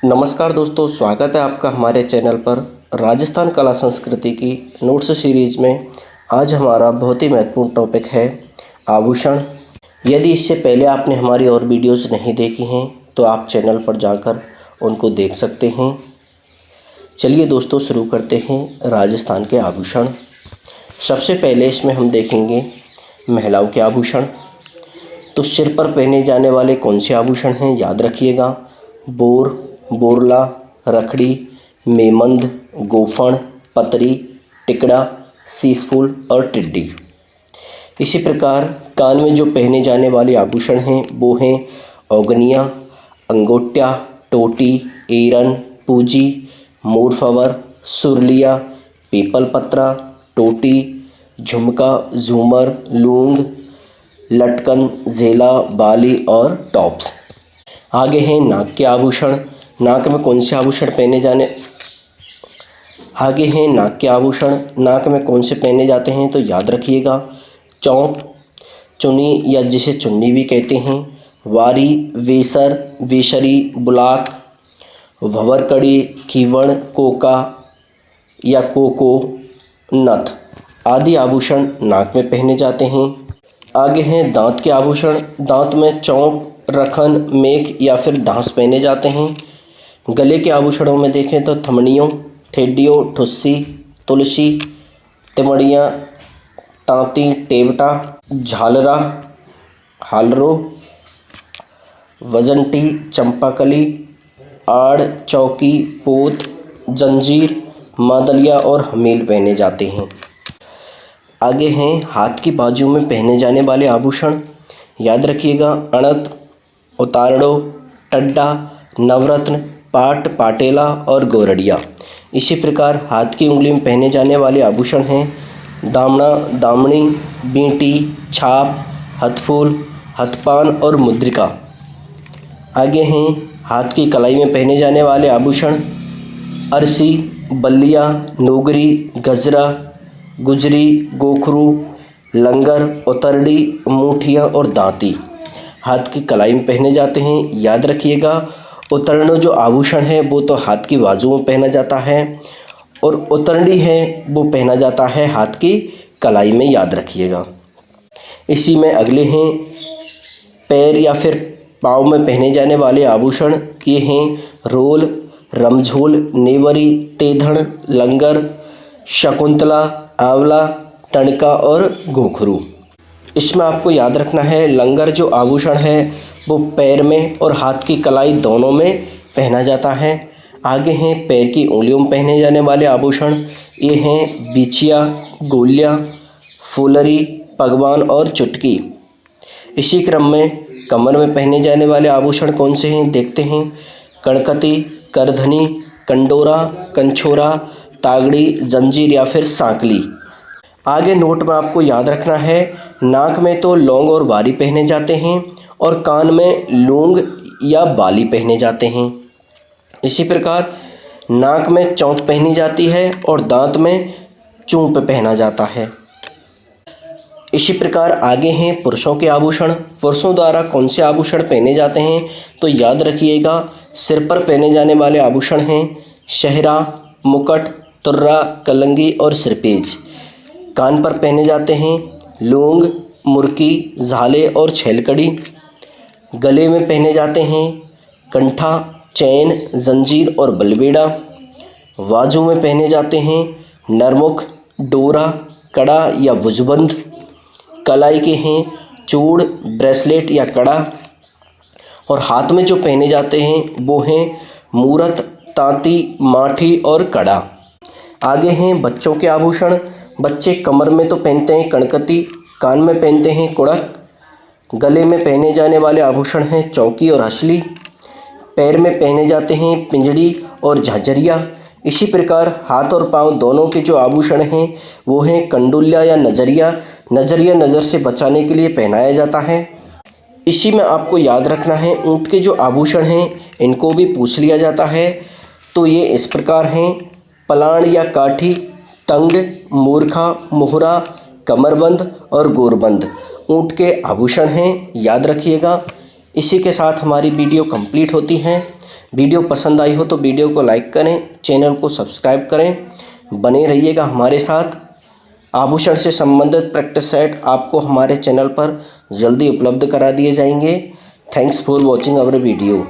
नमस्कार दोस्तों, स्वागत है आपका हमारे चैनल पर। राजस्थान कला संस्कृति की नोट्स सीरीज़ में आज हमारा बहुत ही महत्वपूर्ण टॉपिक है आभूषण। यदि इससे पहले आपने हमारी और वीडियोस नहीं देखी हैं तो आप चैनल पर जाकर उनको देख सकते हैं। चलिए दोस्तों, शुरू करते हैं राजस्थान के आभूषण। सबसे पहले इसमें हम देखेंगे महिलाओं के आभूषण। तो सिर पर पहने जाने वाले कौन से आभूषण हैं, याद रखिएगा। बोर, बोरला, रखड़ी, मेमंद, गोफन, पतरी, टिकड़ा, शीशफूल और टिड्डी। इसी प्रकार कान में जो पहने जाने वाले आभूषण हैं वो हैं औगनिया, अंगोटिया, टोटी, एरन, पूजी, मोरफवर, सुरलिया, पीपल पत्रा, टोटी, झुमका, झूमर, लूंग, लटकन, झेला, बाली और टॉप्स। आगे हैं नाक के आभूषण। नाक में कौन से आभूषण पहने जाने आगे हैं नाक के आभूषण। नाक में कौन से पहने जाते हैं तो याद रखिएगा। चौंक, चुनी या जिसे चुन्नी भी कहते हैं, वारी, वेसर, वेशरी, बुलाक, भंवरकड़ी, खीवण, कोका या कोको, नथ आदि आभूषण नाक में पहने जाते हैं। आगे हैं दांत के आभूषण। दांत में चौंक, रखन, मेख या फिर धांस पहने जाते हैं। गले के आभूषणों में देखें तो थमड़ियों, ठेडियों, ठुस्सी, तुलसी, तिमड़ियाँ, तांती, टेवटा, झालरा, हालरो, वजंटी, चंपाकली, आड़, चौकी, पोत, जंजीर, मादलिया और हमील पहने जाते हैं। आगे हैं हाथ की बाजू में पहने जाने वाले आभूषण। याद रखिएगा। अणत, उतारड़ो, टड्डा, नवरत्न, पाट, पाटेला और गोरड़िया। इसी प्रकार हाथ की उंगली में पहने जाने वाले आभूषण हैं दामना, दामनी, बींटी, छाप, हथफूल, हथपान और मुद्रिका। आगे हैं हाथ की कलाई में पहने जाने वाले आभूषण अरसी, बल्लिया, नोगरी, गजरा, गुजरी, गोखरू, लंगर, उतरड़ी, मूठिया और दांती हाथ की कलाई में पहने जाते हैं। याद रखिएगा, उतरनो जो आभूषण है वो तो हाथ की बाजू में पहना जाता है और उतरड़ी है वो पहना जाता है हाथ की कलाई में, याद रखिएगा। इसी में अगले हैं पैर या फिर पाँव में पहने जाने वाले आभूषण। ये हैं रोल, रमझोल, नेवरी, तेधड़, लंगर, शकुंतला, आंवला, टणका और गोखरू। इसमें आपको याद रखना है, लंगर जो आभूषण है वो पैर में और हाथ की कलाई दोनों में पहना जाता है। आगे हैं पैर की उंगलियों में पहने जाने वाले आभूषण। ये हैं बिछिया, गोलिया, फुलरी, पगवान और चुटकी। इसी क्रम में कमर में पहने जाने वाले आभूषण कौन से हैं, देखते हैं। कड़कती, करधनी, कंडोरा, कंछोरा, तागड़ी, जंजीर या फिर सांकली। आगे नोट में आपको याद रखना है, नाक में तो लौंग और बारी पहने जाते हैं और कान में लूंग या बाली पहने जाते हैं। इसी प्रकार नाक में चौंक पहनी जाती है और दांत में चूंप पहना जाता है। इसी प्रकार आगे हैं पुरुषों के आभूषण। पुरुषों द्वारा कौन से आभूषण पहने जाते हैं तो याद रखिएगा। सिर पर पहने जाने वाले आभूषण हैं शहरा, मुकुट, तुर्रा, कलंगी और सिरपेज। कान पर पहने जाते हैं लूंग, मुर्की, झाले और छैलकड़ी। गले में पहने जाते हैं कंठा, चैन, जंजीर और बलबेड़ा। बाजू में पहने जाते हैं नरमुख, डोरा, कड़ा या भुजबंद। कलाई के हैं चूड़, ब्रेसलेट या कड़ा। और हाथ में जो पहने जाते हैं वो हैं मूरत, तांती, माठी और कड़ा। आगे हैं बच्चों के आभूषण। बच्चे कमर में तो पहनते हैं कणकती, कान में पहनते हैं कुड़क। गले में पहने जाने वाले आभूषण हैं चौकी और हसली। पैर में पहने जाते हैं पिंजड़ी और झांझरिया। इसी प्रकार हाथ और पांव दोनों के जो आभूषण हैं वो हैं कंडुलिया या नजरिया। नजरिया नज़र से बचाने के लिए पहनाया जाता है। इसी में आपको याद रखना है, ऊँट के जो आभूषण हैं इनको भी पूछ लिया जाता है। तो ये इस प्रकार हैं पलाण या काठी, तंग, मूर्खा, मोहरा, कमरबंद और गोरबंद ऊँट के आभूषण हैं, याद रखिएगा। इसी के साथ हमारी वीडियो कंप्लीट होती है। वीडियो पसंद आई हो तो वीडियो को लाइक करें, चैनल को सब्सक्राइब करें, बने रहिएगा हमारे साथ। आभूषण से संबंधित प्रैक्टिस सेट आपको हमारे चैनल पर जल्दी उपलब्ध करा दिए जाएंगे। Thanks for watching our video.